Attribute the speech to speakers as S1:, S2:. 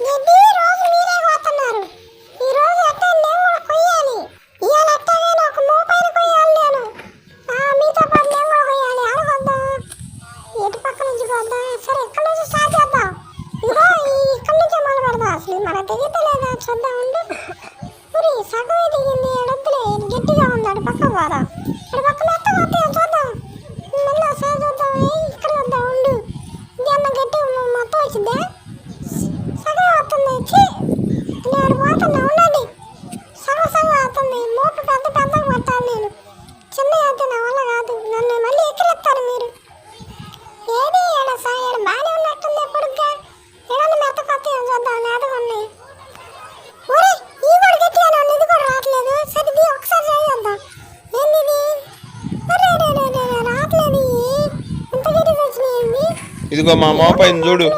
S1: గడ్డి రోజు మీరే పోతున్నారు. ఈ రోజు అట్టే నేను కూడా కొయ్యాలి. ఇవాళ అట్టగా ఒక మోపైన కొయ్యాలి నేను. మీతో పాటు నేను కూడా కొయ్యాలి. ఆడకొద్దాం, ఎటు పక్క నుంచి కొద్దాం. సరే ఇక్కడ నుంచి స్టార్ట్ చేద్దాం. ఇదిగో ఇక్కడ నుంచే మొదలు పెడదాం. అసలు మన దిగుతలేదా చూద్దాం ఉండు. మరి సగమే దిగింది. ఎడొద్దులే, గట్టిగా ఉన్నాడు. పక్క పోదాం. ఇక్కడ పక్క మెత్త కొద్దాం చూద్దాం. మళ్ళీ ఒకసారి చూద్దాం. ఇక్కడ వద్దాం ఉండు. ఇంకేమన్నా గట్టి మొత్తం వచ్చిందే. సగం అవుతుంది. నేను పోతున్నా ఉండండి. సగం సగం అవుతుంది. మోపు పెద్ద పెద్దగా పట్టాలి నేను. చిన్న అయితే నా వల్ల కాదు. నన్ను మళ్ళీ ఎక్కిరెత్తారు మీరు. ఏది ఏడ బాగానే ఉన్నట్టుంది. పొడుగ్గా ఏడన్నా మెత్త కొత్త చూద్దాం. నేతగా ఉన్నాయి. ఊరే ఈ కూడా గట్టిగానే ఉంది. ఇది కూడా రావట్లేదు. సరిది ఒకసారి చేద్దాం. ఏంది ఇది? రావట్లేదు. ఇంత గట్టిగా వచ్చినాయి.
S2: ఇదిగో మా మోపైన చూడు.